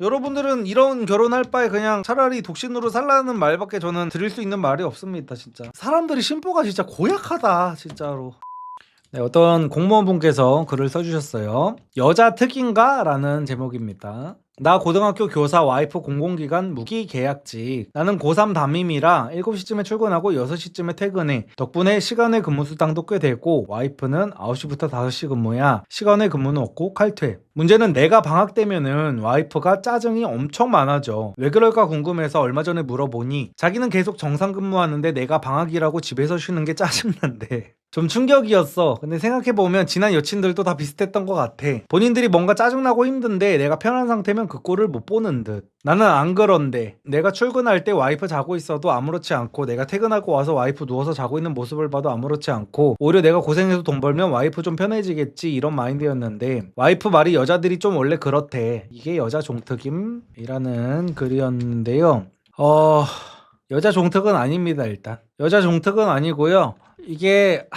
여러분들은 이런 결혼할 바에 그냥 차라리 독신으로 살라는 말밖에 저는 드릴 수 있는 말이 없습니다. 진짜 사람들이 심보가 진짜 고약하다 진짜로. 네, 어떤 공무원분께서 글을 써주셨어요. 여자 특인가? 라는 제목입니다. 나 고등학교 교사 와이프 공공기관 무기계약직. 나는 고3 담임이라 7시쯤에 출근하고 6시쯤에 퇴근해. 덕분에 시간외 근무 수당도 꽤 되고 와이프는 9시부터 5시 근무야. 시간외 근무는 없고 칼퇴. 문제는 내가 방학 때면은 와이프가 짜증이 엄청 많아져. 왜 그럴까 궁금해서 얼마 전에 물어보니 자기는 계속 정상 근무하는데 내가 방학이라고 집에서 쉬는 게 짜증난대. 좀 충격이었어. 근데 생각해보면 지난 여친들도 다 비슷했던 것 같아. 본인들이 뭔가 짜증나고 힘든데 내가 편한 상태면 그 꼴을 못 보는 듯. 나는 안 그런데 내가 출근할 때 와이프 자고 있어도 아무렇지 않고 내가 퇴근하고 와서 와이프 누워서 자고 있는 모습을 봐도 아무렇지 않고 오히려 내가 고생해서 돈 벌면 와이프 좀 편해지겠지 이런 마인드였는데 와이프 말이 여자들이 좀 원래 그렇대. 이게 여자 종특임이라는 글이었는데요. 여자 종특은 아닙니다. 일단 여자 종특은 아니고요. 이게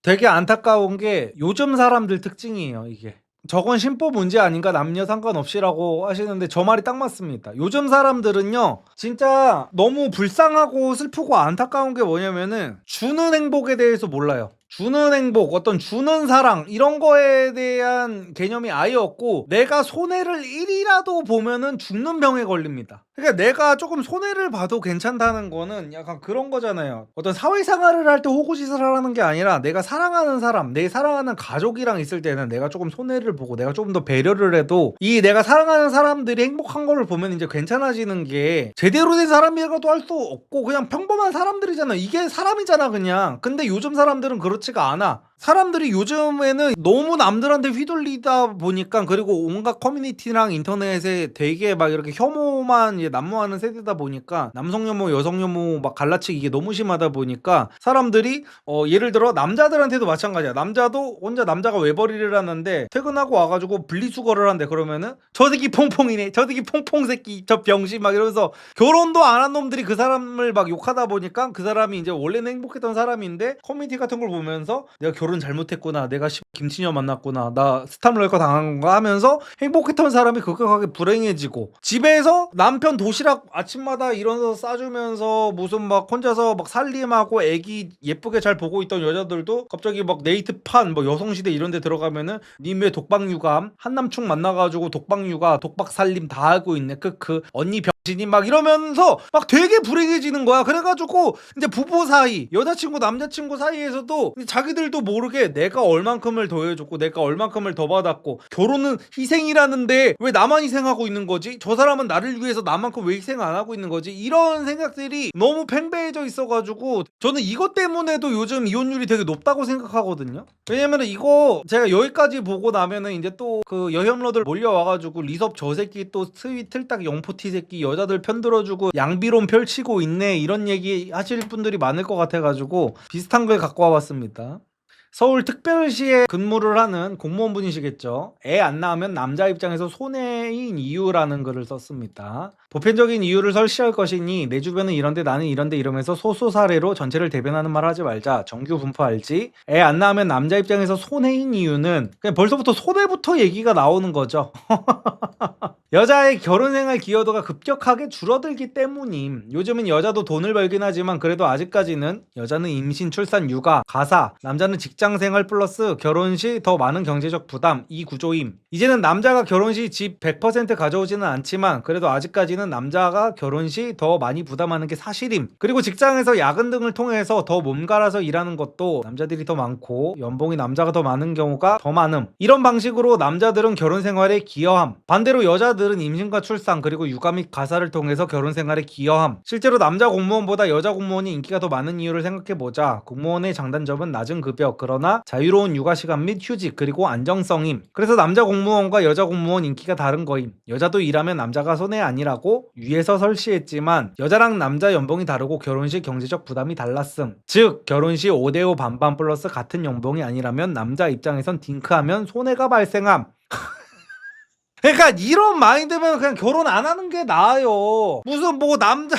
되게 안타까운 게 요즘 사람들 특징이에요. 이게 저건 심보 문제 아닌가 남녀 상관없이라고 하시는데 저 말이 딱 맞습니다. 요즘 사람들은요 진짜 너무 불쌍하고 슬프고 안타까운 게 뭐냐면은 주는 행복에 대해서 몰라요. 주는 행복, 어떤 주는 사랑 이런 거에 대한 개념이 아예 없고 내가 손해를 1이라도 보면은 죽는 병에 걸립니다. 그러니까 내가 조금 손해를 봐도 괜찮다는 거는 약간 그런 거잖아요. 어떤 사회생활을 할 때 호구짓을 하라는 게 아니라 내가 사랑하는 사람, 내 사랑하는 가족이랑 있을 때는 내가 조금 손해를 보고 내가 조금 더 배려를 해도 이 내가 사랑하는 사람들이 행복한 거를 보면 이제 괜찮아지는 게 제대로 된 사람이라고도 할 수 없고 그냥 평범한 사람들이잖아. 이게 사람이잖아 그냥. 근데 요즘 사람들은 그렇지가 않아. 사람들이 요즘에는 너무 남들한테 휘둘리다 보니까 그리고 온갖 커뮤니티랑 인터넷에 되게 막 이렇게 혐오만 이제 난무하는 세대다 보니까 남성 혐오, 여성 혐오 막 갈라치기 이게 너무 심하다 보니까 사람들이 예를 들어 남자들한테도 마찬가지야. 남자도 혼자 남자가 외벌이를 하는데 퇴근하고 와가지고 분리수거를 한대. 그러면은 저 새끼 퐁퐁이네, 저 새끼 퐁퐁 새끼, 저 병신 막 이러면서 결혼도 안 한 놈들이 그 사람을 막 욕하다 보니까 그 사람이 이제 원래는 행복했던 사람인데 커뮤니티 같은 걸 보면서 내가 결혼 잘못했구나, 내가 김치녀 만났구나, 나 스탑럴커 당한 건가 하면서 행복했던 사람이 급격하게 불행해지고 집에서 남편 도시락 아침마다 일어나서 싸주면서 무슨 막 혼자서 막 살림하고 애기 예쁘게 잘 보고 있던 여자들도 갑자기 막 네이트판 뭐 여성시대 이런 데 들어가면은 님 왜 독박육아함? 한남충 만나가지고 독박육아 독박살림 다 하고 있네 크크 언니 병신이 막 이러면서 막 되게 불행해지는 거야. 그래가지고 이제 부부 사이 여자친구 남자친구 사이에서도 자기들도 모르게 내가 얼만큼을 더 해줬고 내가 얼만큼을 더 받았고 결혼은 희생이라는데 왜 나만 희생하고 있는 거지? 저 사람은 나를 위해서 나만큼 왜 희생 안 하고 있는 거지? 이런 생각들이 너무 팽배해져 있어가지고 저는 이것 때문에도 요즘 이혼율이 되게 높다고 생각하거든요. 왜냐면은 이거 제가 여기까지 보고 나면은 이제 또 그 여혐러들 몰려와가지고 리섭 저 새끼 또 스윗 틀딱 영포티 새끼 여자들 편들어주고 양비론 펼치고 있네 이런 얘기 하실 분들이 많을 것 같아가지고 비슷한 걸 갖고 와봤습니다. 서울특별시에 근무를 하는 공무원분이시겠죠. 애 안 낳으면 남자 입장에서 손해인 이유라는 글을 썼습니다. 보편적인 이유를 설치할 것이니 내 주변은 이런데 나는 이런데 이러면서 소수 사례로 전체를 대변하는 말 하지 말자. 정규 분포 알지? 애 안 낳으면 남자 입장에서 손해인 이유는 그냥 벌써부터 손해부터 얘기가 나오는 거죠. 여자의 결혼생활 기여도가 급격하게 줄어들기 때문임. 요즘은 여자도 돈을 벌긴 하지만 그래도 아직까지는 여자는 임신, 출산, 육아, 가사, 남자는 직장생활 플러스 결혼 시 더 많은 경제적 부담, 이 구조임. 이제는 남자가 결혼 시 집 100% 가져오지는 않지만 그래도 아직까지는 남자가 결혼 시 더 많이 부담하는 게 사실임. 그리고 직장에서 야근 등을 통해서 더 몸갈아서 일하는 것도 남자들이 더 많고 연봉이 남자가 더 많은 경우가 더 많음. 이런 방식으로 남자들은 결혼 생활에 기여함. 반대로 여자들은 임신과 출산 그리고 육아 및 가사를 통해서 결혼 생활에 기여함. 실제로 남자 공무원보다 여자 공무원이 인기가 더 많은 이유를 생각해보자. 공무원의 장단점은 낮은 급여 그러나 자유로운 육아 시간 및 휴직 그리고 안정성임. 그래서 남자 공무원과 여자 공무원 인기가 다른 거임. 여자도 일하면 남자가 손해 아니라고 위에서 설치했지만 여자랑 남자 연봉이 다르고 결혼식 경제적 부담이 달랐음. 즉 결혼 시 5대5 반반 플러스 같은 연봉이 아니라면 남자 입장에선 딩크하면 손해가 발생함. 그러니까 이런 마인드면 그냥 결혼 안 하는 게 나아요. 무슨 뭐 남자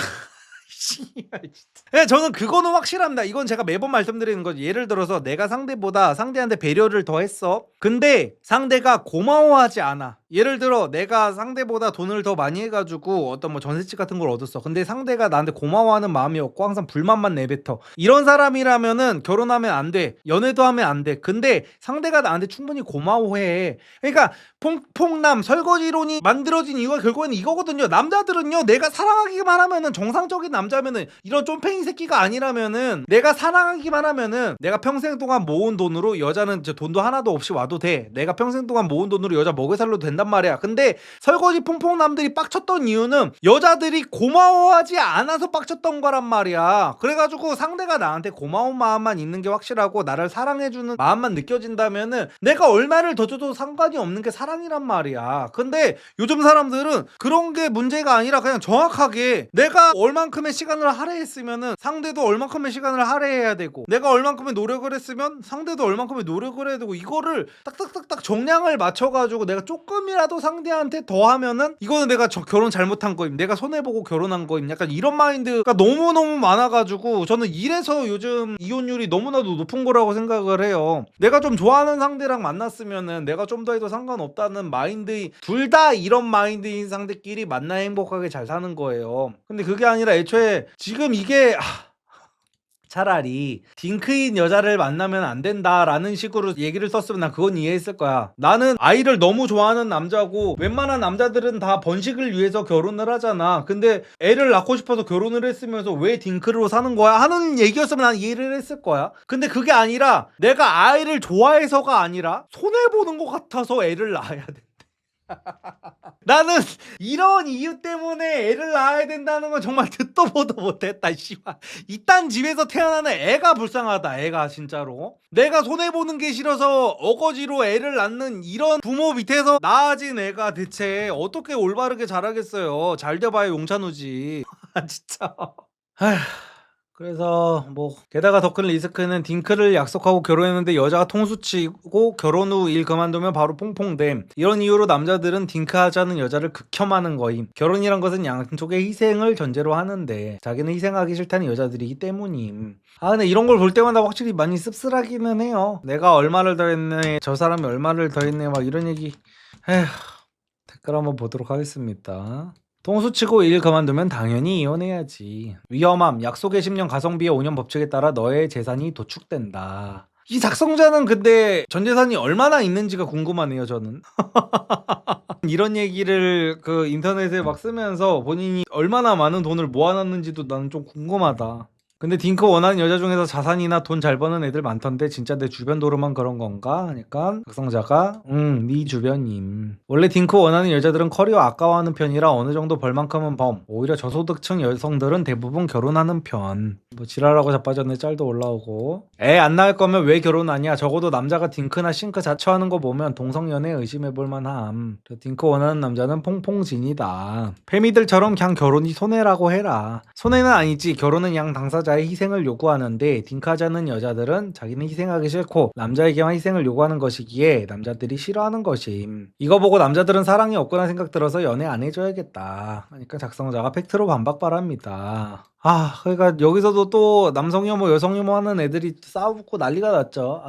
저는 그거는 확실합니다. 이건 제가 매번 말씀드리는 거죠. 예를 들어서 내가 상대한테 배려를 더 했어. 근데 상대가 고마워하지 않아. 예를 들어 내가 상대보다 돈을 더 많이 해가지고 어떤 뭐 전셋집 같은 걸 얻었어. 근데 상대가 나한테 고마워하는 마음이 없고 항상 불만만 내뱉어. 이런 사람이라면은 결혼하면 안 돼. 연애도 하면 안 돼. 근데 상대가 나한테 충분히 고마워해. 그러니까 퐁퐁남 설거지론이 만들어진 이유가 결국에는 이거거든요. 남자들은요, 내가 사랑하기만 하면은, 정상적인 남자면은, 이런 쫌팽이 새끼가 아니라면은, 내가 사랑하기만 하면은 내가 평생 동안 모은 돈으로 여자는 돈도 하나도 없이 와도 돼. 내가 평생 동안 모은 돈으로 여자 먹여 살려도 된단 말이야. 근데 설거지 퐁퐁남들이 빡쳤던 이유는 여자들이 고마워하지 않아서 빡쳤던 거란 말이야. 그래가지고 상대가 나한테 고마운 마음만 있는 게 확실하고 나를 사랑해주는 마음만 느껴진다면은 내가 얼마를 더 줘도 상관이 없는 게 사랑이란 말이야. 근데 요즘 사람들은 그런 게 문제가 아니라 그냥 정확하게 내가 얼만큼의 시간을 할애했으면은 상대도 얼만큼의 시간을 할애해야 되고, 내가 얼만큼의 노력을 했으면 상대도 얼만큼의 노력을 해야 되고, 이거를 딱딱딱딱 정량을 맞춰가지고 내가 조금이라도 상대한테 더 하면은 이거는 내가 결혼 잘못한 거임, 내가 손해보고 결혼한 거임, 약간 이런 마인드가 너무너무 많아가지고 저는 이래서 요즘 이혼율이 너무나도 높은 거라고 생각을 해요. 내가 좀 좋아하는 상대랑 만났으면은 내가 좀 더 해도 상관없다는 마인드, 둘 다 이런 마인드인 상대끼리 만나 행복하게 잘 사는 거예요. 근데 그게 아니라 애초에 지금 이게 차라리 딩크인 여자를 만나면 안 된다라는 식으로 얘기를 썼으면 난 그건 이해했을 거야. 나는 아이를 너무 좋아하는 남자고, 웬만한 남자들은 다 번식을 위해서 결혼을 하잖아. 근데 애를 낳고 싶어서 결혼을 했으면서 왜 딩크로 사는 거야 하는 얘기였으면 난 이해를 했을 거야. 근데 그게 아니라 내가 아이를 좋아해서가 아니라 손해보는 것 같아서 애를 낳아야 돼. 나는 이런 이유 때문에 애를 낳아야 된다는 건 정말 듣도 보도 못했다. 씨발, 이딴 집에서 태어나는 애가 불쌍하다. 애가 진짜로 내가 손해보는 게 싫어서 어거지로 애를 낳는 이런 부모 밑에서 낳아진 애가 대체 어떻게 올바르게 자라겠어요. 잘 돼봐야 용찬우지. 진짜. 아휴. 그래서 뭐 게다가 더 큰 리스크는 딩크를 약속하고 결혼했는데 여자가 통수치고 결혼 후 일 그만두면 바로 퐁퐁됨. 이런 이유로 남자들은 딩크 하자는 여자를 극혐하는 거임. 결혼이란 것은 양쪽의 희생을 전제로 하는데 자기는 희생하기 싫다는 여자들이기 때문임. 근데 이런 걸 볼 때마다 확실히 많이 씁쓸하기는 해요. 내가 얼마를 더 했네, 저 사람이 얼마를 더 했네, 막 이런 얘기. 에휴. 댓글 한번 보도록 하겠습니다. 통수치고 일 그만두면 당연히 이혼해야지. 위험함. 약속의 10년 가성비의 5년 법칙에 따라 너의 재산이 도축된다. 이 작성자는 근데 전 재산이 얼마나 있는지가 궁금하네요, 저는. 이런 얘기를 그 인터넷에 막 쓰면서 본인이 얼마나 많은 돈을 모아놨는지도 나는 좀 궁금하다. 근데 딩크 원하는 여자 중에서 자산이나 돈 잘 버는 애들 많던데 진짜 내 주변 도로만 그런 건가? 하니까 작성자가 네 주변임. 원래 딩크 원하는 여자들은 커리어 아까워하는 편이라 어느 정도 벌만큼은 범. 오히려 저소득층 여성들은 대부분 결혼하는 편. 뭐 지랄하고 자빠졌네 짤도 올라오고. 애 안 낳을 거면 왜 결혼하냐? 적어도 남자가 딩크나 싱크 자처하는 거 보면 동성연애 의심해볼 만함. 딩크 원하는 남자는 퐁퐁진이다. 페미들처럼 그냥 결혼이 손해라고 해라. 손해는 아니지. 결혼은 양 당사자의 희생을 요구하는데 딩크하자는 여자들은 자기는 희생하기 싫고 남자에게만 희생을 요구하는 것이기에 남자들이 싫어하는 것임. 이거 보고 남자들은 사랑이 없구나 생각 들어서 연애 안 해줘야겠다. 그러니까 작성자가 팩트로 반박바랍니다. 그러니까 여기서도 또 남성 혐오 여성 혐오 하는 애들이 싸우고 난리가 났죠.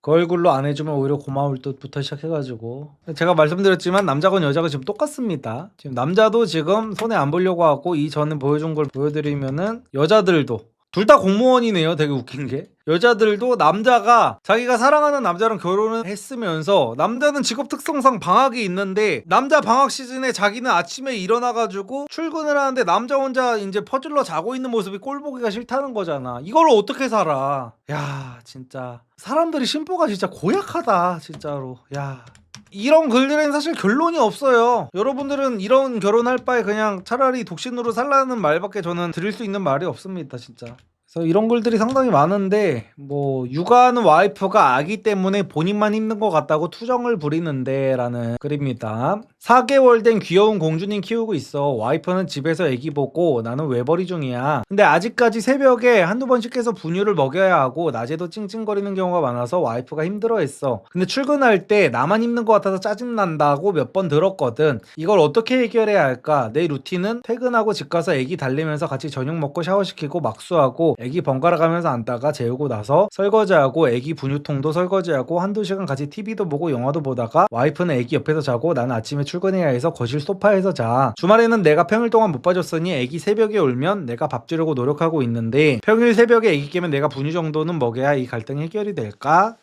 그 얼굴로 안 해주면 오히려 고마울 듯부터 시작해가지고, 제가 말씀드렸지만 남자건 여자건 지금 똑같습니다. 지금 남자도 지금 손해 안 보려고 하고, 이 전에 보여준 걸 보여드리면은 여자들도 둘 다 공무원이네요. 되게 웃긴 게, 여자들도 남자가 자기가 사랑하는 남자랑 결혼을 했으면서, 남자는 직업 특성상 방학이 있는데 남자 방학 시즌에 자기는 아침에 일어나가지고 출근을 하는데 남자 혼자 이제 퍼즐러 자고 있는 모습이 꼴보기가 싫다는 거잖아. 이걸 어떻게 살아? 야, 진짜 사람들이 심보가 진짜 고약하다 진짜로. 야, 이런 글들에는 사실 결론이 없어요. 여러분들은 이런 결혼할 바에 그냥 차라리 독신으로 살라는 말밖에 저는 드릴 수 있는 말이 없습니다 진짜. 그래서 이런 글들이 상당히 많은데, 뭐 육아하는 와이프가 아기 때문에 본인만 힘든 것 같다고 투정을 부리는데 라는 글입니다. 4개월 된 귀여운 공주님 키우고 있어. 와이프는 집에서 애기 보고 나는 외벌이 중이야. 근데 아직까지 새벽에 한두 번씩 해서 분유를 먹여야 하고 낮에도 찡찡거리는 경우가 많아서 와이프가 힘들어했어. 근데 출근할 때 나만 힘든 것 같아서 짜증난다고 몇 번 들었거든. 이걸 어떻게 해결해야 할까? 내 루틴은 퇴근하고 집 가서 애기 달래면서 같이 저녁 먹고 샤워시키고 막수하고 애기 번갈아 가면서 앉다가 재우고 나서 설거지하고 애기 분유통도 설거지하고 한두 시간 같이 TV도 보고 영화도 보다가 와이프는 애기 옆에서 자고 나는 아침에 출근해야 해서 거실 소파에서 자. 주말에는 내가 평일 동안 못 봐줬으니 애기 새벽에 울면 내가 밥 주려고 노력하고 있는데 평일 새벽에 애기 깨면 내가 분유 정도는 먹여야 이 갈등이 해결이 될까?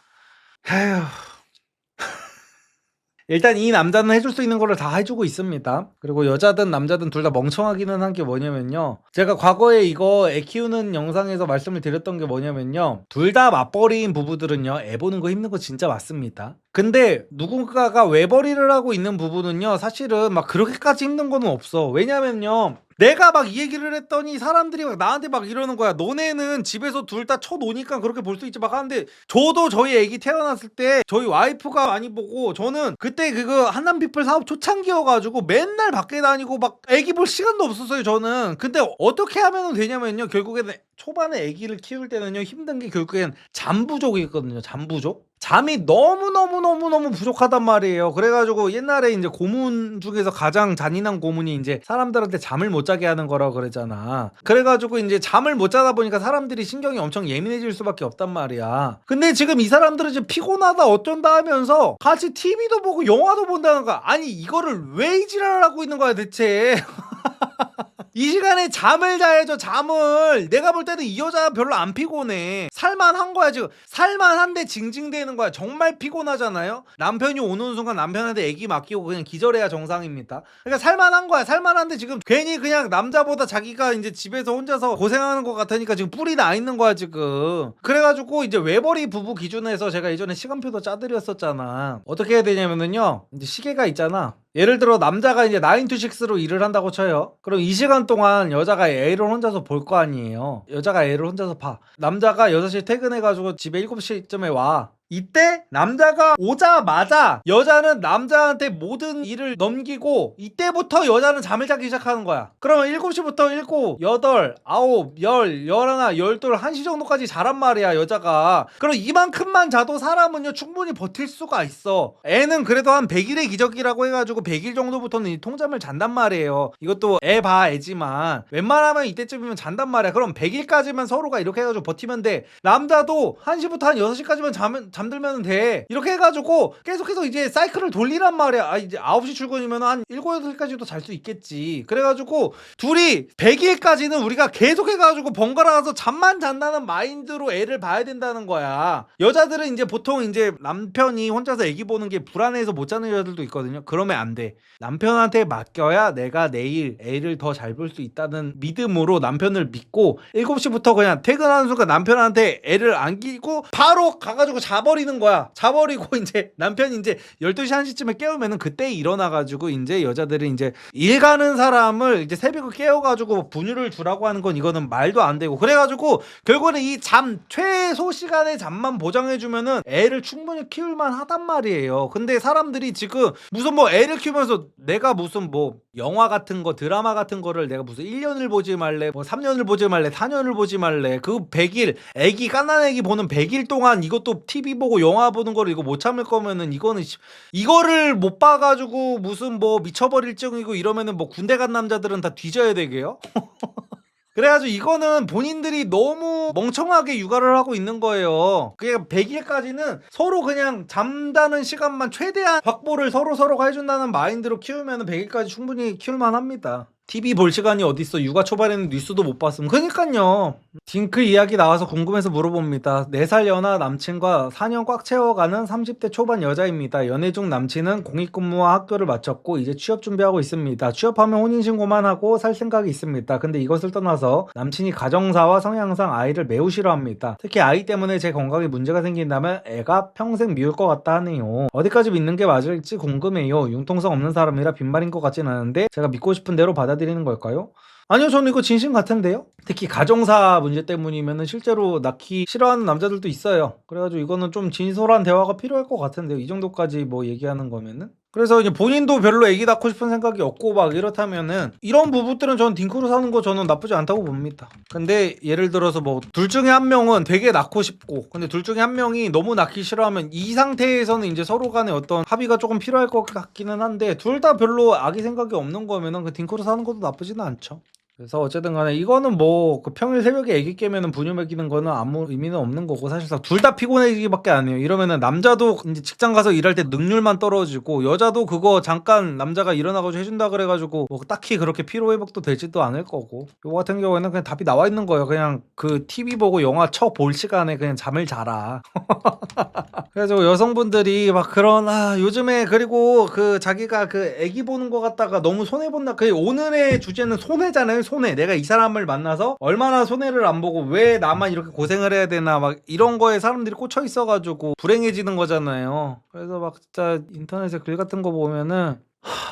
에휴. 일단 이 남자는 해줄 수 있는 거를 다 해주고 있습니다. 그리고 여자든 남자든 둘 다 멍청하기는 한 게 뭐냐면요, 제가 과거에 이거 애 키우는 영상에서 말씀을 드렸던 게 뭐냐면요, 둘 다 맞벌이인 부부들은요 애 보는 거 힘든 거 진짜 맞습니다. 근데 누군가가 외벌이를 하고 있는 부부는요 사실은 막 그렇게까지 힘든 거는 없어. 왜냐면요, 내가 막 이 얘기를 했더니 사람들이 막 나한테 막 이러는 거야. 너네는 집에서 둘 다 쳐노니까 그렇게 볼 수 있지 막 하는데, 저도 저희 애기 태어났을 때 저희 와이프가 많이 보고 저는 그때 그거 한남피플 사업 초창기여가지고 맨날 밖에 다니고 막 애기 볼 시간도 없었어요 저는. 근데 어떻게 하면 되냐면요, 결국에는 초반에 애기를 키울 때는요 힘든 게 결국엔 잠 부족이거든요. 잠 부족. 잠이 너무 부족하단 말이에요. 그래가지고 옛날에 이제 고문 중에서 가장 잔인한 고문이 이제 사람들한테 잠을 못 자게 하는 거라고 그러잖아. 그래가지고 이제 잠을 못 자다 보니까 사람들이 신경이 엄청 예민해질 수밖에 없단 말이야. 근데 지금 이 사람들은 지금 피곤하다 어쩐다 하면서 같이 TV도 보고 영화도 본다는 거야. 아니 이거를 왜 이 지랄을 하고 있는 거야 대체. 이 시간에 잠을 자야죠. 잠을. 내가 볼 때는 이 여자 별로 안 피곤해. 살만한 거야 지금. 살만한데 징징대는 거야. 정말 피곤하잖아요. 남편이 오는 순간 남편한테 애기 맡기고 그냥 기절해야 정상입니다. 그러니까 살만한 거야. 살만한데 지금 괜히 그냥 남자보다 자기가 이제 집에서 혼자서 고생하는 것 같으니까 지금 뿔이 나 있는 거야 지금. 그래가지고 이제 외벌이 부부 기준에서 제가 예전에 시간표도 짜드렸었잖아. 어떻게 해야 되냐면은요, 이제 시계가 있잖아. 예를 들어 남자가 이제 9to6로 일을 한다고 쳐요. 그럼 이 시간 동안 여자가 애를 혼자서 볼 거 아니에요. 여자가 애를 혼자서 봐. 남자가 6시에 퇴근해가지고 집에 7시쯤에 와. 이때 남자가 오자마자 여자는 남자한테 모든 일을 넘기고 이때부터 여자는 잠을 자기 시작하는 거야. 그러면 7시부터 7, 8, 9, 10, 11, 12, 1시 정도까지 자란 말이야 여자가. 그럼 이만큼만 자도 사람은요 충분히 버틸 수가 있어. 애는 그래도 한 100일의 기적이라고 해가지고 100일 정도부터는 이 통잠을 잔단 말이에요. 이것도 애 봐 애지만 웬만하면 이때쯤이면 잔단 말이야. 그럼 100일까지만 서로가 이렇게 해가지고 버티면 돼. 남자도 1시부터 한 6시까지만 잠들면 돼. 이렇게 해가지고 계속해서 이제 사이클을 돌리란 말이야. 아, 이제 9시 출근이면 한 7, 8시까지도 잘 수 있겠지. 그래가지고 둘이 100일까지는 우리가 계속해가지고 번갈아가서 잠만 잔다는 마인드로 애를 봐야 된다는 거야. 여자들은 이제 보통 이제 남편이 혼자서 애기 보는 게 불안해서 못 자는 여자들도 있거든요. 그러면 안 돼. 남편한테 맡겨야 내가 내일 애를 더 잘 볼 수 있다는 믿음으로 남편을 믿고 7시부터 그냥 퇴근하는 순간 남편한테 애를 안기고 바로 가가지고 자버리는 거야. 자버리고 이제 남편이 이제 12시 1시쯤에 깨우면은 그때 일어나가지고 이제 여자들이 이제 일 가는 사람을 이제 새벽에 깨워가지고 분유를 주라고 하는 건 이거는 말도 안 되고, 그래가지고 결국에는 이 잠 최소 시간의 잠만 보장해주면은 애를 충분히 키울만 하단 말이에요. 근데 사람들이 지금 무슨 뭐 애를 키우면서 내가 무슨 뭐 영화 같은 거 드라마 같은 거를 내가 무슨 1년을 보지 말래 뭐 3년을 보지 말래 4년을 보지 말래 그 100일 애기 깐난 애기 보는 100일 동안 이것도 TV 보고 영화 보는 거를 이거 못 참을 거면은 이거를 못 봐가지고 무슨 뭐 미쳐버릴 증이고 이러면은 뭐 군대 간 남자들은 다 뒤져야 되게요. 그래가지고 이거는 본인들이 너무 멍청하게 육아를 하고 있는 거예요. 그냥 100일까지는 서로 그냥 잠자는 시간만 최대한 확보를 서로가 해준다는 마인드로 키우면 100일까지 충분히 키울만 합니다. TV 볼 시간이 어딨어. 육아 초반에는 뉴스도 못 봤으면. 그니까요. 딩크 이야기 나와서 궁금해서 물어봅니다. 4살 연하 남친과 4년 꽉 채워가는 30대 초반 여자입니다. 연애 중 남친은 공익근무와 학교를 마쳤고 이제 취업 준비하고 있습니다. 취업하면 혼인신고만 하고 살 생각이 있습니다. 근데 이것을 떠나서 남친이 가정사와 성향상 아이를 매우 싫어합니다. 특히 아이 때문에 제 건강에 문제가 생긴다면 애가 평생 미울 것 같다 하네요. 어디까지 믿는 게 맞을지 궁금해요. 융통성 없는 사람이라 빈말인 것 같진 않은데 제가 믿고 싶은 대로 받아들이는 걸까요? 아니요, 저는 이거 진심 같은데요? 특히 가정사 문제 때문이면 실제로 낳기 싫어하는 남자들도 있어요. 그래가지고 이거는 좀 진솔한 대화가 필요할 것 같은데요. 이 정도까지 뭐 얘기하는 거면은. 그래서 이제 본인도 별로 애기 낳고 싶은 생각이 없고 막 이렇다면은 이런 부부들은 저는 딩크로 사는 거 저는 나쁘지 않다고 봅니다. 근데 예를 들어서 뭐 둘 중에 한 명은 되게 낳고 싶고 근데 둘 중에 한 명이 너무 낳기 싫어하면 이 상태에서는 이제 서로 간에 어떤 합의가 조금 필요할 것 같기는 한데 둘 다 별로 아기 생각이 없는 거면은 그 딩크로 사는 것도 나쁘지는 않죠. 그래서 어쨌든 간에 이거는 뭐 그 평일 새벽에 애기 깨면은 분유 먹이는 거는 아무 의미는 없는 거고 사실상 둘 다 피곤해지기밖에 안 해요. 이러면은 남자도 이제 직장 가서 일할 때 능률만 떨어지고 여자도 그거 잠깐 남자가 일어나가지고 해준다 그래가지고 뭐 딱히 그렇게 피로 회복도 되지도 않을 거고 요거 같은 경우에는 그냥 답이 나와 있는 거예요. 그냥 그 TV 보고 영화 쳐 볼 시간에 그냥 잠을 자라. 그래서 여성분들이 막 그런 요즘에 그리고 그 자기가 그 애기 보는 거 갖다가 너무 손해 본다. 그 오늘의 주제는 손해잖아요. 손해. 내가 이 사람을 만나서 얼마나 손해를 안 보고 왜 나만 이렇게 고생을 해야 되나 막 이런 거에 사람들이 꽂혀 있어가지고 불행해지는 거잖아요. 그래서 막 진짜 인터넷에 글 같은 거 보면은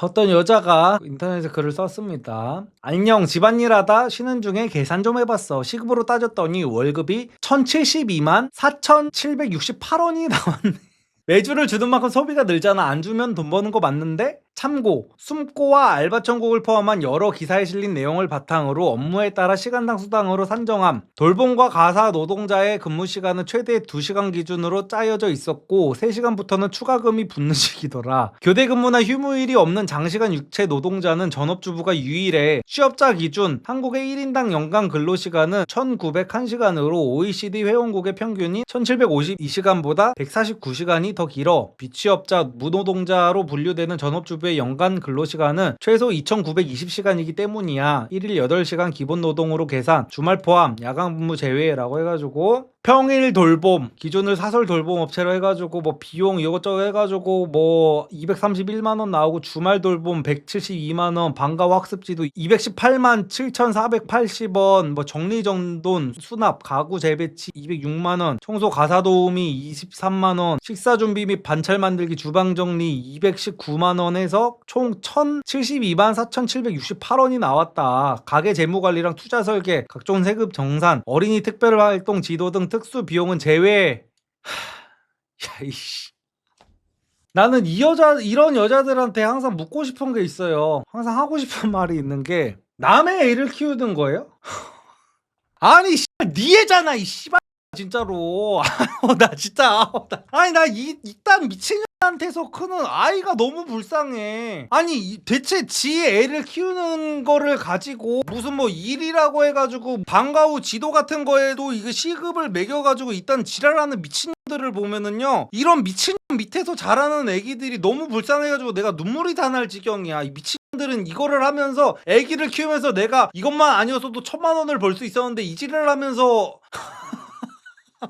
어떤 여자가 인터넷에 글을 썼습니다. 안녕, 집안일 하다 쉬는 중에 계산 좀 해봤어. 시급으로 따졌더니 월급이 1072만 4768원이 나왔네. 매주를 주는 만큼 소비가 늘잖아. 안 주면 돈 버는 거 맞는데? 참고, 숨고와 알바 천국을 포함한 여러 기사에 실린 내용을 바탕으로 업무에 따라 시간당 수당으로 산정함. 돌봄과 가사 노동자의 근무 시간은 최대 2시간 기준으로 짜여져 있었고 3시간부터는 추가금이 붙는 시기더라. 교대 근무나 휴무일이 없는 장시간 육체 노동자는 전업주부가 유일해. 취업자 기준 한국의 1인당 연간 근로시간은 1901시간으로 OECD 회원국의 평균인 1752시간보다 149시간이 더 길어. 비취업자, 무노동자로 분류되는 전업주부의 연간 근로시간은 최소 2920시간이기 때문이야. 1일 8시간 기본 노동으로 계산, 주말 포함, 야간 근무 제외라고 해가지고 평일 돌봄, 기존을 사설 돌봄 업체로 해가지고 뭐 비용 이것저것 해가지고 뭐 231만원 나오고 주말 돌봄 172만원, 방과 학습지도 218만 7,480원, 뭐 정리정돈, 수납, 가구 재배치 206만원, 청소 가사 도우미 23만원, 식사 준비 및 반찬 만들기 주방 정리 219만원 해서 총 1,072만 4,768원이 나왔다. 가게 재무관리랑 투자 설계, 각종 세금 정산, 어린이 특별활동 지도 등 특수 비용은 제외. 야, 이씨. 나는 이런 여자들한테 항상 묻고 싶은 게 있어요. 항상 하고 싶은 말이 있는 게 남의 애를 키우는 거예요? 아니 씨발 네 애잖아 이 씨발 진짜로. 나 진짜 아니 나 이딴 미친년한테서 크는 아이가 너무 불쌍해. 아니 대체 지 애를 키우는 거를 가지고 무슨 뭐 일이라고 해가지고 방과 후 지도 같은 거에도 이거 시급을 매겨가지고 이딴 지랄하는 미친년들을 보면은요 이런 미친년 밑에서 자라는 애기들이 너무 불쌍해가지고 내가 눈물이 다 날 지경이야. 이 미친들은 이거를 하면서 애기를 키우면서 내가 이것만 아니었어도 1,000만 원을 벌 수 있었는데 이 지랄을 하면서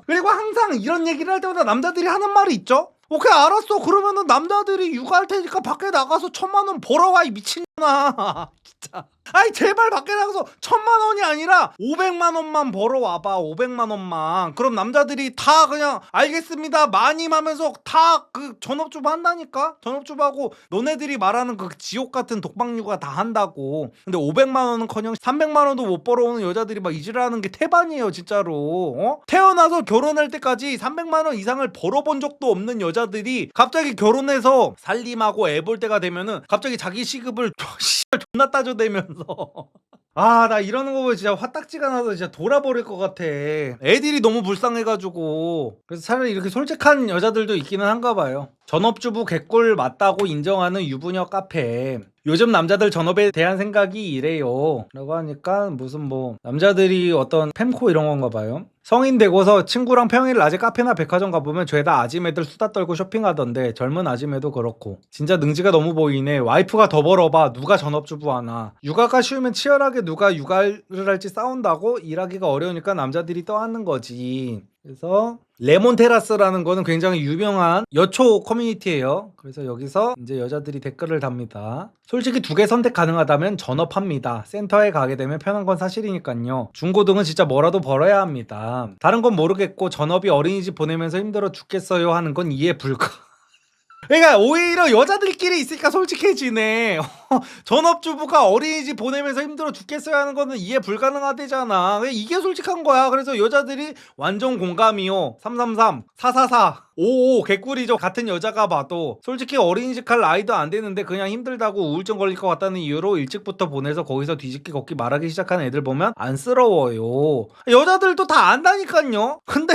그리고 항상 이런 얘기를 할 때마다 남자들이 하는 말이 있죠. 오케이 알았어 그러면은 남자들이 육아할 테니까 밖에 나가서 1,000만 원 벌어와 이 미친년아. 진짜 아니 제발 밖에 나가서 1,000만 원이 아니라 500만 원만 벌어와봐. 500만 원만. 그럼 남자들이 다 그냥 알겠습니다 마님 하면서 다 그 전업주부 한다니까. 전업주부하고 너네들이 말하는 그 지옥 같은 독박 육아 다 한다고. 근데 500만 원은커녕 300만 원도 못 벌어오는 여자들이 막 이질하는 게 태반이에요 진짜로. 태어나서 결혼할 때까지 300만 원 이상을 벌어본 적도 없는 여자들이 갑자기 결혼해서 살림하고 애 볼 때가 되면은 갑자기 자기 시급을 존나 따져대면서 나 이러는 거 보면 진짜 화딱지가 나서 진짜 돌아버릴 것 같아. 애들이 너무 불쌍해가지고. 그래서 차라리 이렇게 솔직한 여자들도 있기는 한가 봐요. 전업주부 개꿀 맞다고 인정하는 유부녀 카페. 요즘 남자들 전업에 대한 생각이 이래요 라고 하니까 무슨 뭐 남자들이 어떤 팸코 이런 건가 봐요. 성인 되고서 친구랑 평일 낮에 카페나 백화점 가보면 죄다 아지매들 수다 떨고 쇼핑하던데 젊은 아지매도 그렇고 진짜 능지가 너무 보이네. 와이프가 더 벌어봐. 누가 전업주부 하나. 육아가 쉬우면 치열하게 누가 육아를 할지 싸운다고. 일하기가 어려우니까 남자들이 떠안는 거지. 그래서 레몬테라스라는 거는 굉장히 유명한 여초 커뮤니티예요. 그래서 여기서 이제 여자들이 댓글을 답니다. 솔직히 2개 선택 가능하다면 전업합니다. 센터에 가게 되면 편한 건 사실이니까요. 중고등은 진짜 뭐라도 벌어야 합니다. 다른 건 모르겠고 전업이 어린이집 보내면서 힘들어 죽겠어요 하는 건 이해 불가. 그러니까 오히려 여자들끼리 있으니까 솔직해지네. 전업주부가 어린이집 보내면서 힘들어 죽겠어요 하는 거는 이해 불가능하대잖아. 이게 솔직한 거야. 그래서 여자들이 완전 공감이요. 333 444 55 개꿀이죠. 같은 여자가 봐도 솔직히 어린이집 갈 나이도 안 되는데 그냥 힘들다고 우울증 걸릴 것 같다는 이유로 일찍부터 보내서 거기서 뒤집기 걷기 말하기 시작한 애들 보면 안쓰러워요. 여자들도 다 안다니까요. 근데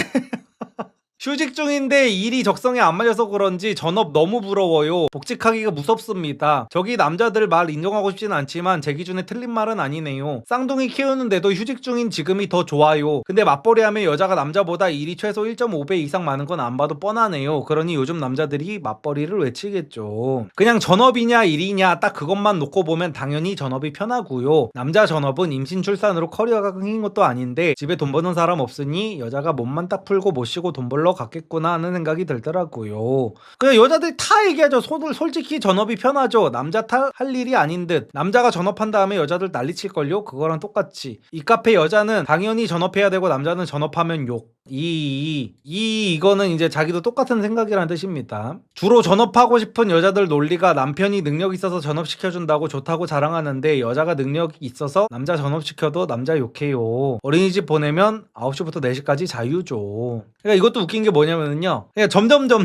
휴직 중인데 일이 적성에 안 맞아서 그런지 전업 너무 부러워요. 복직하기가 무섭습니다. 저기 남자들 말 인정하고 싶진 않지만 제 기준에 틀린 말은 아니네요. 쌍둥이 키우는데도 휴직 중인 지금이 더 좋아요. 근데 맞벌이 하면 여자가 남자보다 일이 최소 1.5배 이상 많은 건 안 봐도 뻔하네요. 그러니 요즘 남자들이 맞벌이를 외치겠죠. 그냥 전업이냐 일이냐 딱 그것만 놓고 보면 당연히 전업이 편하고요. 남자 전업은 임신 출산으로 커리어가 끊긴 것도 아닌데 집에 돈 버는 사람 없으니 여자가 몸만 딱 풀고 못 쉬고 돈 벌러 갔겠구나 하는 생각이 들더라고요. 그냥 여자들이 다 얘기하죠. 솔직히 전업이 편하죠. 남자 할 일이 아닌 듯. 남자가 전업한 다음에 여자들 난리칠걸요. 그거랑 똑같이 이 카페 여자는 당연히 전업해야 되고 남자는 전업하면 욕. 이거는 이제 자기도 똑같은 생각이라는 뜻입니다. 주로 전업하고 싶은 여자들 논리가 남편이 능력 있어서 전업시켜준다고 좋다고 자랑하는데 여자가 능력이 있어서 남자 전업시켜도 남자 욕해요. 어린이집 보내면 9시부터 4시까지 자유죠. 그러니까 이것도 웃긴 게 뭐냐면요. 그냥 점점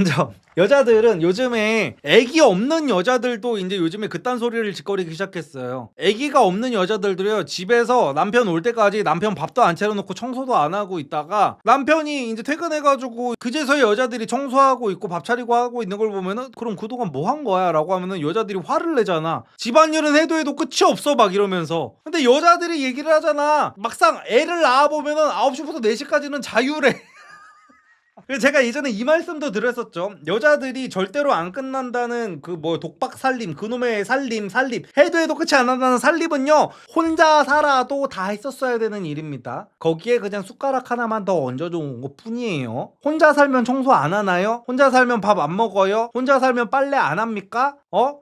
여자들은 요즘에 애기 없는 여자들도 이제 요즘에 그딴 소리를 짓거리기 시작했어요. 애기가 없는 여자들도요, 집에서 남편 올 때까지 남편 밥도 안 차려놓고 청소도 안 하고 있다가 남편이 이제 퇴근해가지고 그제서야 여자들이 청소하고 있고 밥 차리고 하고 있는 걸 보면은 그럼 그동안 뭐 한 거야? 라고 하면은 여자들이 화를 내잖아. 집안일은 해도 끝이 없어 막 이러면서. 근데 여자들이 얘기를 하잖아. 막상 애를 낳아보면은 9시부터 4시까지는 자유래. 제가 예전에 이 말씀도 드렸었죠. 여자들이 절대로 안 끝난다는 그 뭐 독박 살림, 그놈의 살림 해도 끝이 안 난다는 살림은요, 혼자 살아도 다 했었어야 되는 일입니다. 거기에 그냥 숟가락 하나만 더 얹어준 것 뿐이에요. 혼자 살면 청소 안 하나요? 혼자 살면 밥 안 먹어요? 혼자 살면 빨래 안 합니까?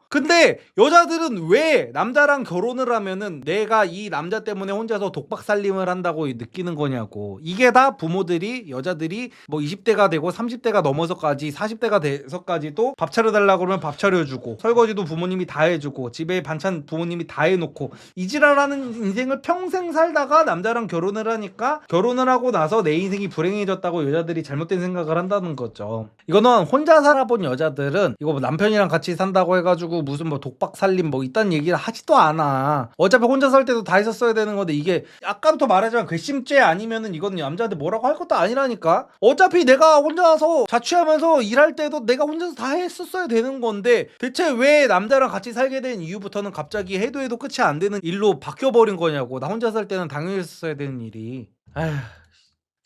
근데 여자들은 왜 남자랑 결혼을 하면은 내가 이 남자 때문에 혼자서 독박 살림을 한다고 느끼는 거냐고. 이게 다 부모들이, 여자들이 뭐 20대가 되고 30대가 넘어서까지 40대가 돼서까지도 밥 차려달라고 그러면 밥 차려주고, 설거지도 부모님이 다 해주고, 집에 반찬 부모님이 다 해놓고, 이 지랄하는 인생을 평생 살다가 남자랑 결혼을 하니까 결혼을 하고 나서 내 인생이 불행해졌다고 여자들이 잘못된 생각을 한다는 거죠. 이거는 혼자 살아본 여자들은 이거 뭐 남편이랑 같이 산다고 해가지고 무슨 뭐 독박 살림 뭐 이딴 얘기를 하지도 않아. 어차피 혼자 살 때도 다 했었어야 되는 건데, 이게 아까부터 말하자면 괘씸죄 아니면은 이건 남자한테 뭐라고 할 것도 아니라니까. 어차피 내가 혼자서 자취하면서 일할 때도 내가 혼자서 다 했었어야 되는 건데, 대체 왜 남자랑 같이 살게 된 이후부터는 갑자기 해도 끝이 안 되는 일로 바뀌어버린 거냐고. 나 혼자 살 때는 당연히 했었어야 되는 일이. 아휴,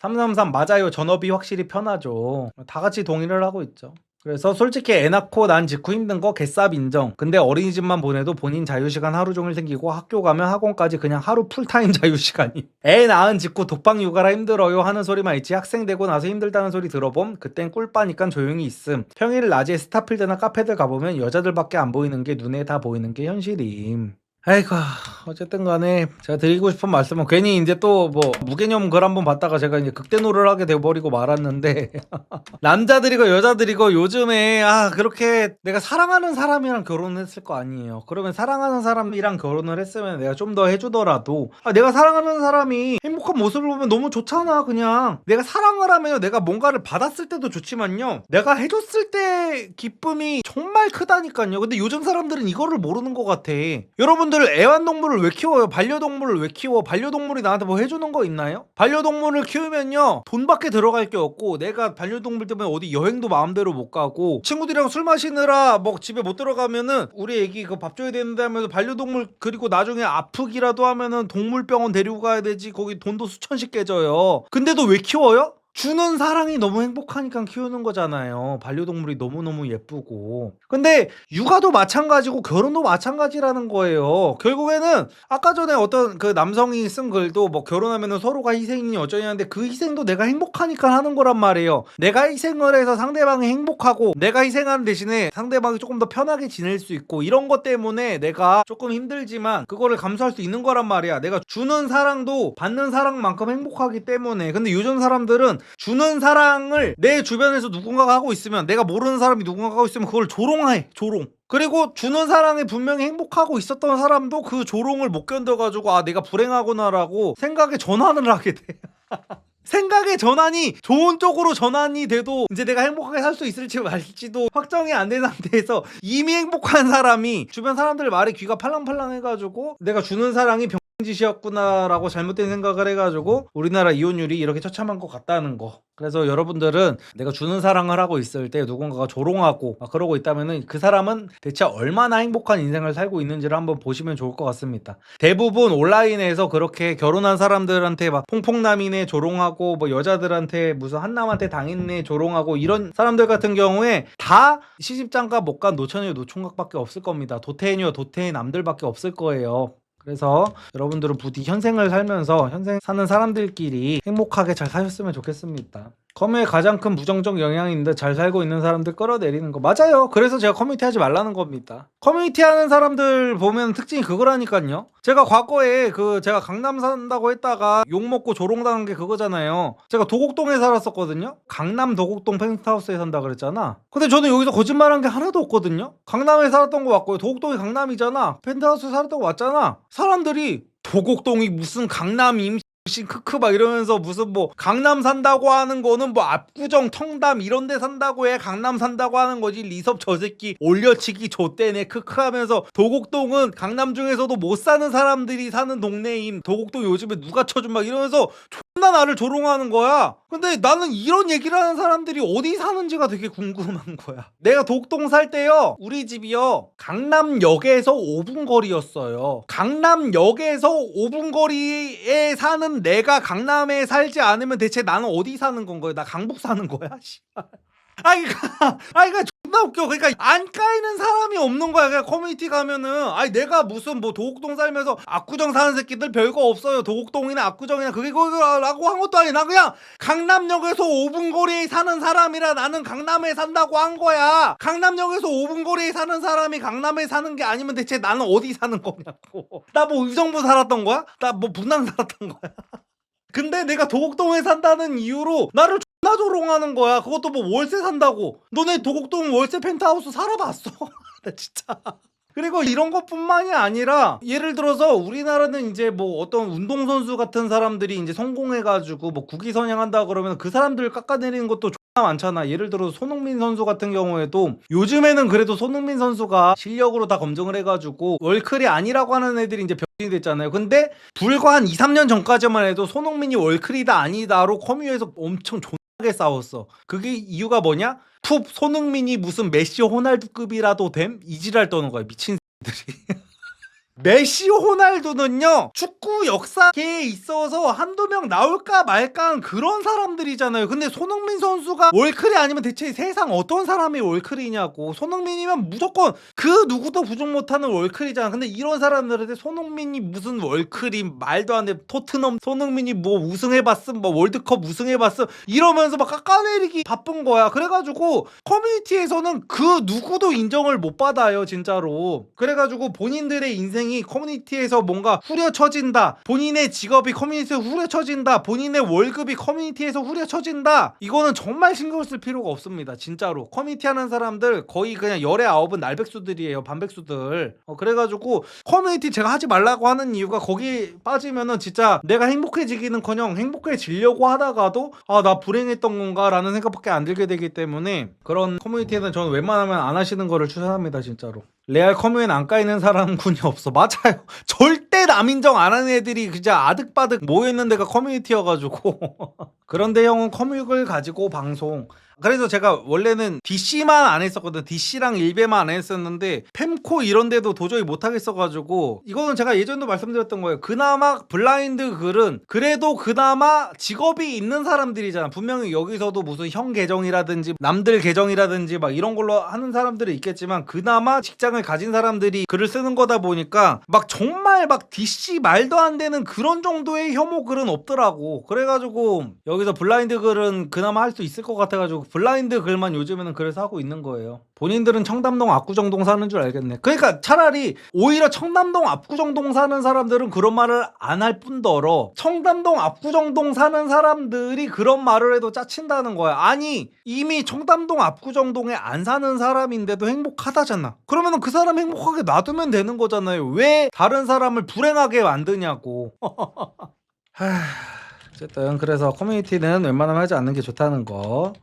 333 맞아요. 전업이 확실히 편하죠. 다 같이 동의를 하고 있죠. 그래서 솔직히 애 낳고 난 직후 힘든 거 개쌉 인정. 근데 어린이집만 보내도 본인 자유시간 하루 종일 생기고 학교 가면 학원까지 그냥 하루 풀타임 자유시간이. 애 낳은 직후 독방 육아라 힘들어요 하는 소리만 있지 학생 되고 나서 힘들다는 소리 들어봄. 그땐 꿀빠니까 조용히 있음. 평일 낮에 스타필드나 카페들 가보면 여자들밖에 안 보이는 게 눈에 다 보이는 게 현실임. 아이고, 어쨌든 간에 제가 드리고 싶은 말씀은, 괜히 이제 또 뭐 무개념 글 한번 봤다가 제가 이제 극대노를 하게 돼버리고 말았는데 남자들이고 여자들이고 요즘에 그렇게 내가 사랑하는 사람이랑 결혼을 했을 거 아니에요. 그러면 사랑하는 사람이랑 결혼을 했으면 내가 좀 더 해주더라도 내가 사랑하는 사람이 행복한 모습을 보면 너무 좋잖아. 그냥 내가 사랑을 하면 내가 뭔가를 받았을 때도 좋지만요, 내가 해줬을 때 기쁨이 정말 크다니까요. 근데 요즘 사람들은 이거를 모르는 것 같아. 여러분들 애완동물을 왜 키워요? 반려동물을 왜 키워? 반려동물이 나한테 뭐 해주는 거 있나요? 반려동물을 키우면요, 돈밖에 들어갈 게 없고, 내가 반려동물 때문에 어디 여행도 마음대로 못 가고, 친구들이랑 술 마시느라 뭐 집에 못 들어가면은 우리 애기 그 밥 줘야 되는데 하면서 반려동물, 그리고 나중에 아프기라도 하면은 동물병원 데리고 가야 되지. 거기 돈도 수천씩 깨져요. 근데도 왜 키워요? 주는 사랑이 너무 행복하니까 키우는 거잖아요. 반려동물이 너무너무 예쁘고. 근데 육아도 마찬가지고 결혼도 마찬가지라는 거예요. 결국에는 아까 전에 어떤 그 남성이 쓴 글도 뭐 결혼하면은 서로가 희생이니 어쩌냐는데, 그 희생도 내가 행복하니까 하는 거란 말이에요. 내가 희생을 해서 상대방이 행복하고, 내가 희생하는 대신에 상대방이 조금 더 편하게 지낼 수 있고, 이런 것 때문에 내가 조금 힘들지만 그거를 감수할 수 있는 거란 말이야. 내가 주는 사랑도 받는 사랑만큼 행복하기 때문에. 근데 요즘 사람들은 주는 사랑을 내 주변에서 누군가가 하고 있으면, 내가 모르는 사람이 누군가가 하고 있으면 그걸 조롱해. 조롱. 그리고 주는 사랑에 분명히 행복하고 있었던 사람도 그 조롱을 못 견뎌가지고 내가 불행하구나라고 생각의 전환을 하게 돼. 생각의 전환이 좋은 쪽으로 전환이 돼도 이제 내가 행복하게 살 수 있을지 말지도 확정이 안 된 상태에서 이미 행복한 사람이 주변 사람들 말에 귀가 팔랑팔랑 해가지고 내가 주는 사랑이 짓이었구나라고 잘못된 생각을 해가지고 우리나라 이혼율이 이렇게 처참한 것 같다는 거. 그래서 여러분들은 내가 주는 사랑을 하고 있을 때 누군가가 조롱하고 막 그러고 있다면은 그 사람은 대체 얼마나 행복한 인생을 살고 있는지를 한번 보시면 좋을 것 같습니다. 대부분 온라인에서 그렇게 결혼한 사람들한테 막 퐁퐁남이네 조롱하고 뭐 여자들한테 무슨 한남한테 당했네 조롱하고 이런 사람들 같은 경우에 다 시집장가 못 간 노처녀 노총각밖에 없을 겁니다. 도태녀 도태의 남들밖에 없을 거예요. 그래서 여러분들은 부디 현생을 살면서 현생 사는 사람들끼리 행복하게 잘 사셨으면 좋겠습니다. 커뮤의 가장 큰 부정적 영향인데 잘 살고 있는 사람들 끌어내리는 거 맞아요. 그래서 제가 커뮤니티 하지 말라는 겁니다. 커뮤니티 하는 사람들 보면 특징이 그거라니까요. 제가 과거에 제가 강남 산다고 했다가 욕먹고 조롱당한 게 그거잖아요. 제가 도곡동에 살았었거든요. 강남 도곡동 펜트하우스에 산다 그랬잖아. 근데 저는 여기서 거짓말한 게 하나도 없거든요. 강남에 살았던 거 맞고요. 도곡동이 강남이잖아. 펜트하우스에 살았던 거 맞잖아. 사람들이 도곡동이 무슨 강남임 크크 막 이러면서 무슨 뭐 강남 산다고 하는 거는 뭐 압구정 청담 이런 데 산다고 해 강남 산다고 하는 거지 리섭 저 새끼 올려치기 좆대네 크크 하면서 도곡동은 강남 중에서도 못 사는 사람들이 사는 동네임 도곡동 요즘에 누가 쳐준 막 이러면서 존나 나를 조롱하는 거야. 근데 나는 이런 얘기를 하는 사람들이 어디 사는지가 되게 궁금한 거야. 내가 도곡동 살 때요 우리 집이요 강남역에서 5분 거리였어요. 강남역에서 5분 거리에 사는 내가 강남에 살지 않으면 대체 나는 어디 사는 건 거야? 나 강북 사는 거야? 그러니까 존나 웃겨. 그러니까 안 까이는 사람이 없는 거야. 그냥 커뮤니티 가면은 내가 무슨 뭐 도곡동 살면서 압구정 사는 새끼들 별거 없어요. 도곡동이나 압구정이나 그게 그거라고 한 것도 아니야. 나 그냥 강남역에서 5분 거리에 사는 사람이라 나는 강남에 산다고 한 거야. 강남역에서 5분 거리에 사는 사람이 강남에 사는 게 아니면 대체 나는 어디 사는 거냐고. 나 뭐 의정부 살았던 거야? 나 뭐 분당 살았던 거야? 근데 내가 도곡동에 산다는 이유로 나를 존나 조롱하는 거야. 그것도 뭐 월세 산다고. 너네 도곡동 월세 펜트하우스 살아봤어? 나 진짜. 그리고 이런 것뿐만이 아니라 예를 들어서 우리나라는 이제 뭐 어떤 운동선수 같은 사람들이 이제 성공해가지고 뭐 국위선양한다 그러면 그 사람들을 깎아내리는 것도 존나 많잖아. 예를 들어 손흥민 선수 같은 경우에도 요즘에는 그래도 손흥민 선수가 실력으로 다 검증을 해가지고 월클이 아니라고 하는 애들이 이제 병신이 됐잖아요. 근데 불과 한 2, 3년 전까지만 해도 손흥민이 월클이다 아니다로 커뮤에서 엄청 존나게 싸웠어. 그게 이유가 뭐냐? 푹 손흥민이 무슨 메시 호날두급이라도 됨? 이지랄 떠는 거야 미친 새끼들이. 메시 호날두는요 축구 역사계에 있어서 한두 명 나올까 말까한 그런 사람들이잖아요. 근데 손흥민 선수가 월클이 아니면 대체 세상 어떤 사람이 월클이냐고. 손흥민이면 무조건 그 누구도 부족 못하는 월클이잖아. 근데 이런 사람들한테 손흥민이 무슨 월클이 말도 안 돼. 토트넘 손흥민이 뭐 우승해봤음 뭐 월드컵 우승해봤음 이러면서 막 깎아내리기 바쁜 거야. 그래가지고 커뮤니티에서는 그 누구도 인정을 못 받아요 진짜로. 그래가지고 본인들의 인생 커뮤니티에서 뭔가 후려쳐진다. 본인의 직업이 커뮤니티에서 후려쳐진다. 본인의 월급이 커뮤니티에서 후려쳐진다. 이거는 정말 신경 쓸 필요가 없습니다. 진짜로. 커뮤니티 하는 사람들 거의 그냥 열의 아홉은 날백수들이에요. 반백수들. 그래가지고 커뮤니티 제가 하지 말라고 하는 이유가 거기 빠지면은 진짜 내가 행복해지기는커녕 행복해지려고 하다가도 나 불행했던 건가 라는 생각밖에 안 들게 되기 때문에 그런 커뮤니티에는 저는 웬만하면 안 하시는 거를 추천합니다. 진짜로. 레알 커뮤엔 안 까이는 사람군이 없어. 맞아요. 절대 남 인정 안 하는 애들이 그냥 아득바득 모여있는 데가 커뮤니티여가지고. 그런데 형은 커뮤닉을 가지고 방송. 그래서 제가 원래는 DC만 안 했었거든. DC랑 일베만 안 했었는데 팸코 이런 데도 도저히 못 하겠어가지고 이거는 제가 예전에도 말씀드렸던 거예요. 그나마 블라인드 글은 그래도 그나마 직업이 있는 사람들이잖아. 분명히 여기서도 무슨 형 계정이라든지 남들 계정이라든지 막 이런 걸로 하는 사람들이 있겠지만 그나마 직장을 가진 사람들이 글을 쓰는 거다 보니까 막 정말 막 DC 말도 안 되는 그런 정도의 혐오 글은 없더라고. 그래가지고 여기서 블라인드 글은 그나마 할 수 있을 것 같아가지고 블라인드 글만 요즘에는 그래서 하고 있는 거예요. 본인들은 청담동 압구정동 사는 줄 알겠네. 그러니까 차라리 오히려 청담동 압구정동 사는 사람들은 그런 말을 안 할 뿐더러 청담동 압구정동 사는 사람들이 그런 말을 해도 짜친다는 거야. 아니 이미 청담동 압구정동에 안 사는 사람인데도 행복하다잖아. 그러면 그 사람 행복하게 놔두면 되는 거잖아요. 왜 다른 사람을 불행하게 만드냐고. 어쨌든 그래서 커뮤니티는 웬만하면 하지 않는 게 좋다는 거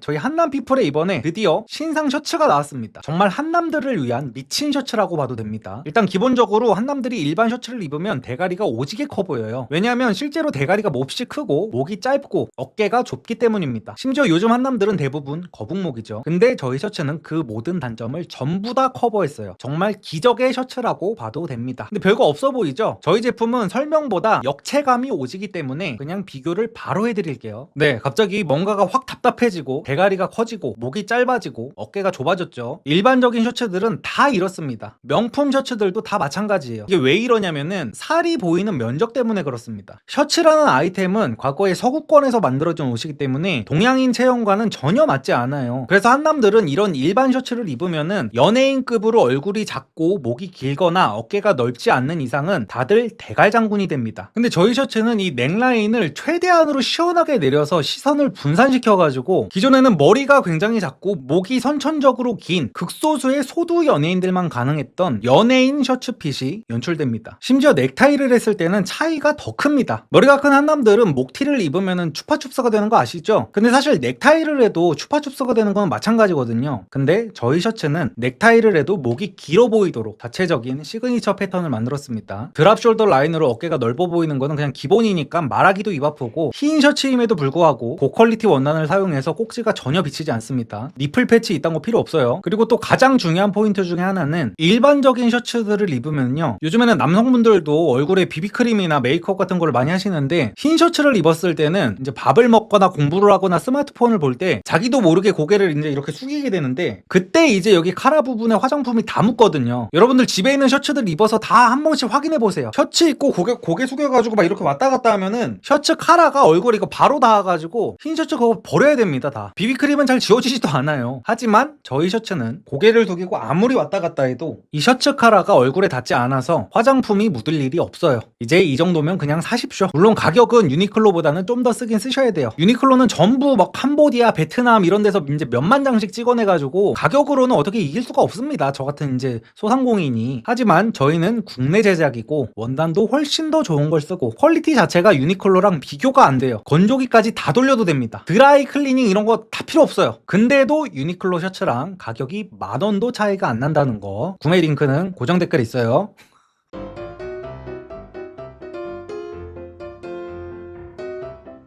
저희 한남피플에 이번에 드디어 신상 셔츠가 나왔습니다. 정말 한남들을 위한 미친 셔츠라고 봐도 됩니다. 일단 기본적으로 한남들이 일반 셔츠를 입으면 대가리가 오지게 커 보여요. 왜냐하면 실제로 대가리가 몹시 크고 목이 짧고 어깨가 좁기 때문입니다. 심지어 요즘 한남들은 대부분 거북목이죠. 근데 저희 셔츠는 그 모든 단점을 전부 다 커버했어요. 정말 기적의 셔츠라고 봐도 됩니다. 근데 별거 없어 보이죠? 저희 제품은 설명보다 역체감이 오지기 때문에 그냥 비교를 바로 해드릴게요. 네, 갑자기 뭔가가 확 답답해지고 대가리가 커지고 목이 짧아지고 어깨가 좁아졌죠. 일반적인 셔츠들은 다 이렇습니다. 명품 셔츠들도 다 마찬가지예요. 이게 왜 이러냐면은 살이 보이는 면적 때문에 그렇습니다. 셔츠라는 아이템은 과거에 서구권에서 만들어진 옷이기 때문에 동양인 체형과는 전혀 맞지 않아요. 그래서 한남들은 이런 일반 셔츠를 입으면은 연예인급으로 얼굴이 작고 목이 길거나 어깨가 넓지 않는 이상은 다들 대갈장군이 됩니다. 근데 저희 셔츠는 이 넥라인을 최대한으로 시원하게 내려서 시선을 분산시켜가지고 기존에는 머리가 굉장히 작고 목이 선천적으로 긴 극소수의 소두 연예인들만 가능했던 연예인 셔츠핏이 연출됩니다. 심지어 넥타이를 했을 때는 차이가 더 큽니다. 머리가 큰 한남들은 목티를 입으면 추파춥스가 되는 거 아시죠? 근데 사실 넥타이를 해도 추파춥스가 되는 건 마찬가지거든요. 근데 저희 셔츠는 넥타이를 해도 목이 길어 보이도록 자체적인 시그니처 패턴을 만들었습니다. 드랍 숄더 라인으로 어깨가 넓어 보이는 거는 그냥 기본이니까 말하기도 입 아프고, 흰 셔츠임에도 불구하고 고퀄리티 원단을 사용해서 꼭지가 전혀 비치지 않습니다. 니플 패치 이딴 거 필요 없어요. 그리고 또 가장 중요한 포인트 중에 하나는 일반적인 셔츠들을 입으면요, 요즘에는 남성분들도 얼굴에 비비크림이나 메이크업 같은 걸 많이 하시는데 흰 셔츠를 입었을 때는 이제 밥을 먹거나 공부를 하거나 스마트폰을 볼 때 자기도 모르게 고개를 이제 이렇게 숙이게 되는데, 그때 이제 여기 카라 부분에 화장품이 다 묻거든요. 여러분들 집에 있는 셔츠들 입어서 다 한 번씩 확인해 보세요. 셔츠 입고 고개 숙여가지고 막 이렇게 왔다 갔다 하면은 셔츠 카라가 얼굴에 이거 바로 닿아가지고 흰 셔츠 그거 버려야 됩니다. 다 비비크림은 잘 지워지지도 않아요. 하지만 저희 셔츠는 고개를 숙이고 아무리 왔다 갔다 해도 이 셔츠 카라가 얼굴에 닿지 않아서 화장품이 묻을 일이 없어요. 이제 이 정도면 그냥 사십시오. 물론 가격은 유니클로보다는 좀 더 쓰긴 쓰셔야 돼요. 유니클로는 전부 막 캄보디아, 베트남 이런 데서 이제 몇만 장씩 찍어내가지고 가격으로는 어떻게 이길 수가 없습니다. 저 같은 이제 소상공인이. 하지만 저희는 국내 제작이고 원단도 훨씬 더 좋은 걸 쓰고 퀄리티 자체가 유니클로랑 비교가 안 돼요. 건조기까지 다 돌려도 됩니다. 드라이 클리닝 이런 거 다 필요 없어요. 근데도 유니클로 셔츠랑 가격이 10,000원도 차이가 안 난다는 거. 구매 링크는 고정 댓글에 있어요.